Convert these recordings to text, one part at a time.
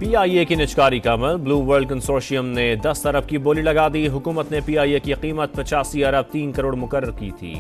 PIA की निचकारी का अमल। Blue world consortium ने 10 अरब की बोली लगा दी। हुकूमत ने PIA की कीमत 85 अरब 3 करोड़ मुकर्रर की थी।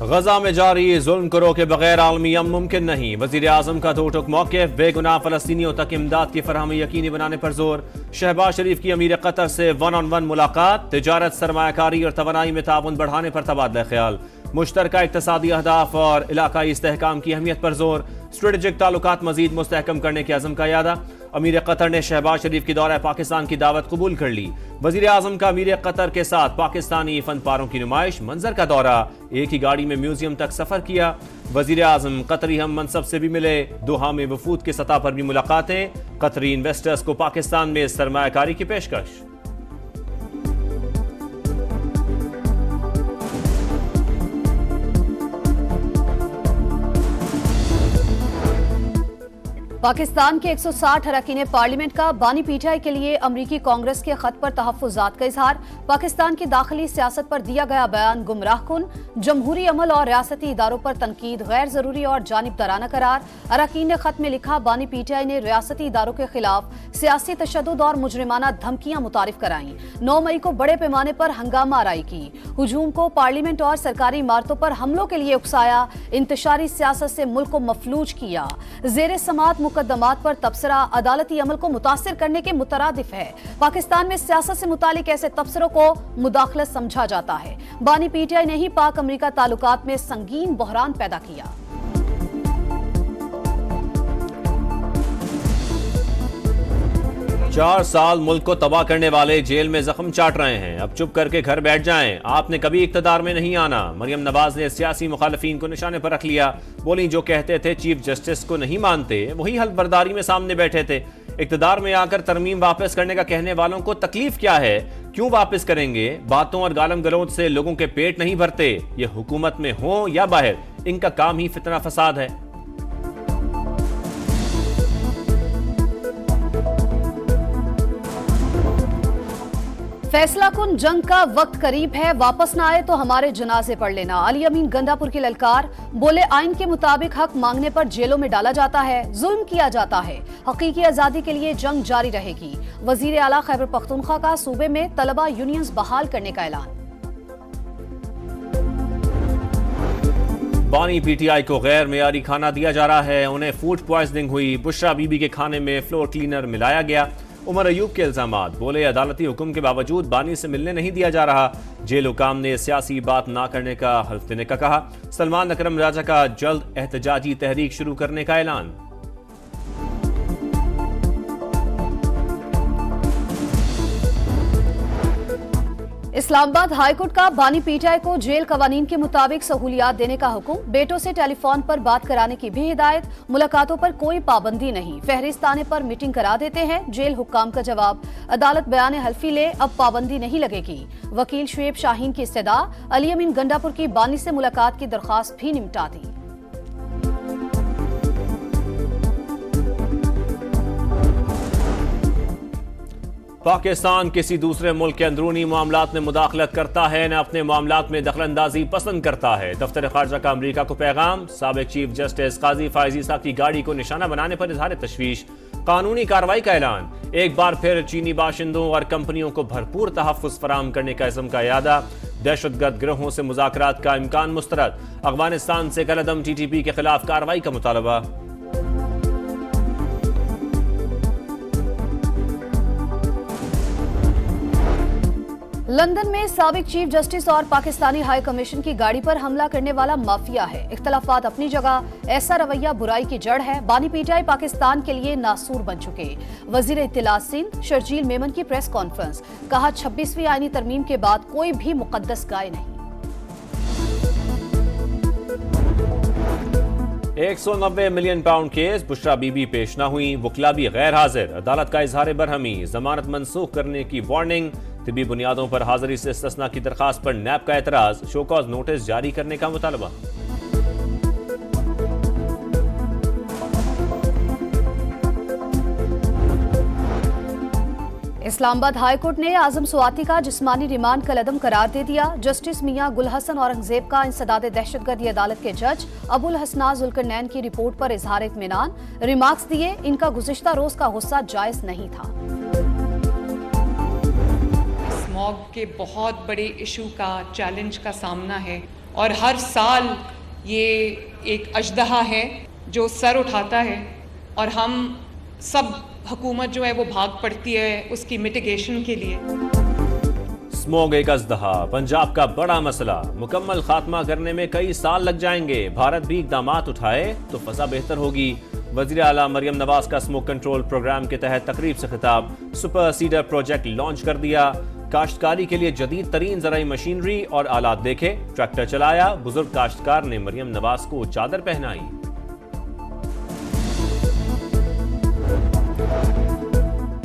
गजा में जारी जुल्म को रोके बगैर आलमी अमन मुमकिन नहीं। वजीर आजम का दो टुक मौक़िफ़। बेगुनाह फलस्तीनियों तक इमदाद की फरहमी यकीनी बनाने पर जोर। शहबाज शरीफ की अमीर कतर से 1-on-1 मुलाकात। तिजारत, सरमायाकारी और तवानाई में ताउन बढ़ाने पर तबादला ख्याल। मुश्तरका इक्तसादी अहदाफ और इलाकाई इस्तेहकाम की अहमियत पर जोर। स्ट्रेटेजिक ताल्लुकात मजीद मुस्तहकम करने के अज़म का यादा। अमीर कतर ने शहबाज शरीफ की दौरा पाकिस्तान की दावत कबूल कर ली। वजीर आजम का अमीर कतर के साथ पाकिस्तानी फनपारों की नुमाइश। मंजर का दौरा, एक ही गाड़ी में म्यूजियम तक सफर किया। वजीर आजम कतरी हम मनसब से भी मिले। दोहा में वफूद की सतह पर भी मुलाकातें। कतरी इन्वेस्टर्स को पाकिस्तान में सरमायाकारी की पेशकश। पाकिस्तान के 160 अरकान पार्लियामेंट का बानी पीटीआई के लिए अमरीकी कांग्रेस के खत पर तहफ्फुज़ात का इजहार। पाकिस्तान की दाखिली सियासत पर दिया गया बयान गुमराहकुन। जमहूरी अमल और रियासती इदारों पर तनकीद गैर जरूरी और जानिबदाराना करार। अरकान ने खत में लिखा, बानी पीटीआई ने रियासती इदारों के खिलाफ सियासी तशद्दुद और मुजरिमाना धमकियां मुतारिफ कराई। 9 मई को बड़े पैमाने पर हंगामा आराई की। हुजूम को पार्लियामेंट और सरकारी इमारतों पर हमलों के लिए उकसाया। इंतशारी सियासत से मुल्क को मफलूज किया। जेर समात मुकदमात पर तबसरा अदालती अमल को मुतासिर करने के मुतरादिफ है। पाकिस्तान में सियासत से मुतालिक ऐसे तबसरों को मुदाखलत समझा जाता है। बानी पीटीआई ने ही पाक अमेरिका ताल्लुकात में संगीन बहरान पैदा किया। 4 साल मुल्क को तबाह करने वाले जेल में जख्म चाट रहे हैं। अब चुप करके घर बैठ जाएं। आपने कभी इक्तदार में नहीं आना। मरियम नवाज ने सियासी मुखालफीन को निशाने पर रख लिया। बोली, जो कहते थे चीफ जस्टिस को नहीं मानते, वही हल्फबर्दारी में सामने बैठे थे। इक्तदार में आकर तरमीम वापस करने का कहने वालों को तकलीफ क्या है? क्यों वापस करेंगे? बातों और गालम गलौज से लोगों के पेट नहीं भरते। ये हुकूमत में हो या बाहर, इनका काम ही फितना फसाद है। फैसला कुन जंग का वक्त करीब है। वापस ना आए तो हमारे जनाजे पढ़ लेना। अली अमीन गंडापुर की ललकार। बोले, आइन के मुताबिक हक मांगने पर जेलों में डाला जाता है, जुल्म किया जाता है। हकीकी आजादी के लिए जंग जारी रहेगी। वजीर आला खैबर पख्तूनख्वा का सूबे में तलबा यूनियंस बहाल करने का ऐलान। बानी पीटीआई को गैर मेयारी खाना दिया जा रहा है। उन्हें फूड पॉइजनिंग हुई। बुशरा बीबी के खाने में फ्लोर क्लीनर मिलाया गया। उमर अयूब के इल्जामात। बोले, अदालती हुक्म के बावजूद बानी से मिलने नहीं दिया जा रहा। जेल हुकाम ने सियासी बात ना करने का हल्फ देने का कहा। सलमान अकरम राजा का जल्द एहतजाजी तहरीक शुरू करने का ऐलान। इस्लामाबाद हाईकोर्ट का बानी पीटीआई को जेल कवानीन के मुताबिक सहूलियात देने का हुक्म। बेटों से टेलीफोन पर बात कराने की भी हिदायत। मुलाकातों पर कोई पाबंदी नहीं। फहरिस्त आने पर मीटिंग करा देते हैं। जेल हुक्काम का जवाब। अदालत बयान हल्फी ले, अब पाबंदी नहीं लगेगी। वकील शुएब शाहीन की इस्तदा। अली अमीन गंडापुर की बानी से मुलाकात की दरख्वास्त भी निपटा दी। पाकिस्तान किसी दूसरे मुल्क के अंदरूनी मामलात में मुदाखलत करता है, न अपने मामलात में दखलंदाजी पसंद करता है। दफ्तर खारजा का अमरीका को पैगाम। साबिक चीफ जस्टिस काजी फायजी साहब की गाड़ी को निशाना बनाने पर इजहार तशवीश। कानूनी कार्रवाई का ऐलान। एक बार फिर चीनी बाशिंदों और कंपनियों को भरपूर तहफ्फुज़ फराहम करने का इज़्म का यादा। दहशतगर्द गिरोहों से मुज़ाकरात का इम्कान मुस्तरद। अफगानिस्तान से कलअदम TTP के खिलाफ कार्रवाई का मुतालबा। लंदन में साबिक चीफ जस्टिस और पाकिस्तानी हाई कमीशन की गाड़ी पर हमला करने वाला माफिया है। इख्तलाफात अपनी जगह, ऐसा रवैया बुराई की जड़ है। बानी पीटीआई पाकिस्तान के लिए नासूर बन चुके। वजीर इत्तलात सिंध शर्जील मेमन की प्रेस कॉन्फ्रेंस। कहा, 26वीं आईनी तरमीम के बाद कोई भी मुकद्दस गाय नहीं। 190 million pound case. Bushra Bibi पेश न हुई। वकला भी गैर हाजिर। अदालत का इजहार बरहमी। जमानत मनसूख करने की वार्निंग। तिबी बुनियादों पर हाजिरी से इस्तिस्ना की दरखास्त पर नैब का एतराज। शोकॉज नोटिस जारी करने का मुतालबा। इस्लामाबाद हाईकोर्ट ने आजम स्वाति का जिस्मानी रिमांड कलअदम करार दे दिया। जस्टिस मियां गुल हसन औरंगजेब का इंसदाद दहशतगर्दी अदालत के जज अबुल हसना जुल्करनैन की रिपोर्ट पर इजहार इत्मीनान, रिमार्क्स दिए इनका गुज़िश्ता रोज का गुस्सा जायज नहीं था। स्मॉग के बहुत बड़े इशू का चैलेंज का सामना है और हर साल ये एक अजदहा है जो सर उठाता है और हम सब हुकूमत जो है वो भाग पड़ती है उसकी मिटिगेशन के लिए। स्मॉग एक अजदहा, पंजाब का बड़ा मसला, मुकम्मल खात्मा करने में कई साल लग जाएंगे। भारत भी इक़दामात उठाए तो फजा बेहतर होगी। वज़ीर आला मरियम नवाज का स्मोक कंट्रोल प्रोग्राम के तहत तकरीब से खिताब। सुपर सीडर प्रोजेक्ट लॉन्च कर दिया। काश्तकारी के लिए जदीद तरीन ज़राई मशीनरी और आलात देखे। ट्रैक्टर चलाया। बुजुर्ग काश्तकार ने मरियम नवाज को चादर पहनाई।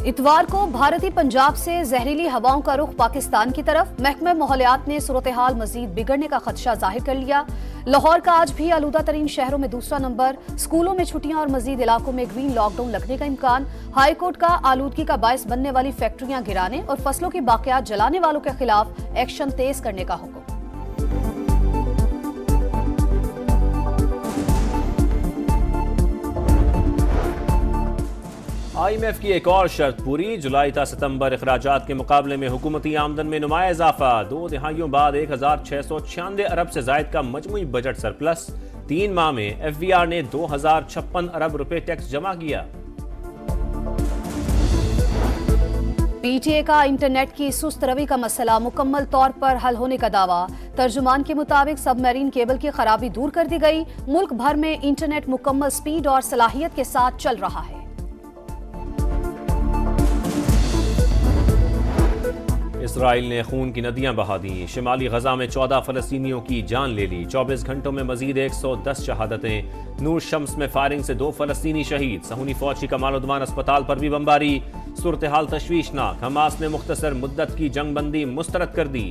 इतवार को भारतीय पंजाब से जहरीली हवाओं का रुख पाकिस्तान की तरफ। महकमे माहौलियात ने सूरत हाल मजीद बिगड़ने का खदशा जाहिर कर लिया। लाहौर का आज भी आलूदा तरीन शहरों में दूसरा नंबर। स्कूलों में छुट्टियां और मजीद इलाकों में ग्रीन लॉकडाउन लगने का इम्कान। हाई कोर्ट का आलूदगी का बायस बनने वाली फैक्ट्रियां गिराने और फसलों की बाकियात जलाने वालों के खिलाफ एक्शन तेज करने का हुक्म। IMF की एक और शर्त पूरी। जुलाई ta सितंबर अखराजात के मुकाबले में हुकूमती आमदन में नुमाया इजाफा। 2 दिहाइयों बाद 1696 अरब से जायद का मजमूई बजट सरप्लस। 3 माह में FVR ने 2056 अरब रुपए टैक्स जमा किया। PTA का इंटरनेट की सुस्त रवि का मसला मुकम्मल तौर पर हल होने का दावा। तर्जुमान के मुताबिक सबमरीन केबल की खराबी दूर कर दी गई। मुल्क भर में इंटरनेट मुकम्मल स्पीड और सलाहियत के साथ चल रहा है। इसराइल ने खून की नदियां बहा दी। शिमाली गजा में 14 फलस्तीनियों की जान ले ली। 24 घंटों में मजीद 110 शहादतें। नूर शम्स में फायरिंग से 2 फलस्तीनी शहीद। सहूनी फौज की कमाल उद्वान अस्पताल पर भी बमबारी। सूरत हाल तशवीशनाक। हमास ने मुख्तसर मुद्दत की जंगबंदी मुस्तरद कर दी।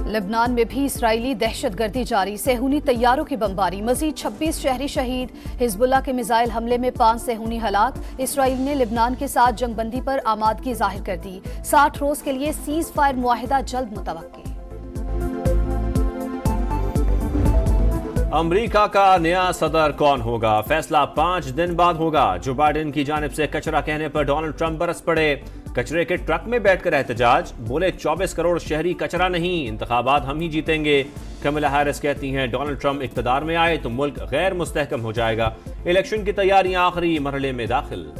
लेबनान में भी इसराइली दहशतगर्दी जारी। सेहूनी तैयारों की बमबारी। मजीद 26 शहरी शहीद। हिजबुल्लाह के मिसाइल हमले में 5 सेहूनी हलाक। इसराइल ने लेबनान के साथ जंगबंदी पर आमादगी जाहिर कर दी। 60 रोज के लिए सीज फायर मुआहिदा जल्द मुतवक्की। अमेरिका का नया सदर कौन होगा? फैसला 5 दिन बाद होगा। जो बाइडेन की जानिब से कचरा कहने पर डोनाल्ड ट्रंप बरस पड़े। कचरे के ट्रक में बैठकर एहतजाज। बोले 24 करोड़ शहरी कचरा नहीं, इंतखाबात हम ही जीतेंगे। कमला हैरिस कहती हैं डोनाल्ड ट्रंप इख्तिदार में आए तो मुल्क गैर मुस्तहकम हो जाएगा। इलेक्शन की तैयारियां आखिरी मरहले में दाखिल।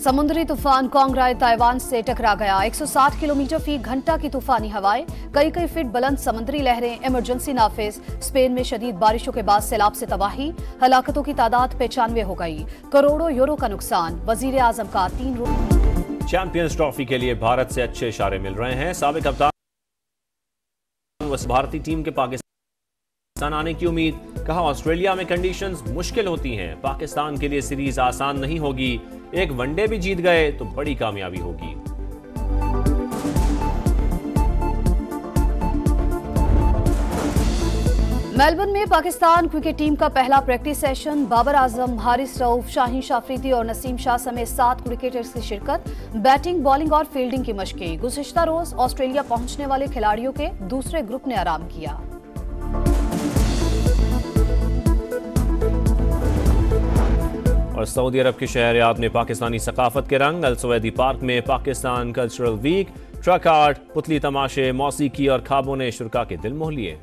समुद्री तूफान कोंगराय ताइवान से टकरा गया। 160 किलोमीटर फी घंटा की तूफानी हवाएं। कई फीट बुलंद समुद्री लहरें। इमरजेंसी नाफिज। स्पेन में शदीद बारिशों के बाद सैलाब से तबाही। हलाकतों की तादाद 95 हो गई। करोड़ों यूरो का नुकसान। वजीर आजम का 3 रोज। चैंपियंस ट्रॉफी के लिए भारत से अच्छे इशारे मिल रहे हैं। साबिक कप्तान भारतीय टीम के पाकिस्तान आने की उम्मीद। कहा ऑस्ट्रेलिया में कंडीशंस मुश्किल होती हैं। पाकिस्तान के लिए सीरीज आसान नहीं होगी। एक वनडे भी जीत गए तो बड़ी कामयाबी होगी। मेलबर्न में पाकिस्तान क्रिकेट टीम का पहला प्रैक्टिस सेशन। बाबर आजम, हारिस रऊफ, शाहीन शाफरीदी और नसीम शाह समेत 7 क्रिकेटर्स की शिरकत। बैटिंग, बॉलिंग और फील्डिंग की मशकें। गुज़िश्ता रोज ऑस्ट्रेलिया पहुंचने वाले खिलाड़ियों के दूसरे ग्रुप ने आराम किया। और सऊदी अरब के शहरियात में पाकिस्तानी सकाफत के रंग। अल सवैदी पार्क में Pakistan cultural week, truck art, पुतली तमाशे, मौसीकी और खाबों ने शुरका के दिल मोह लिए।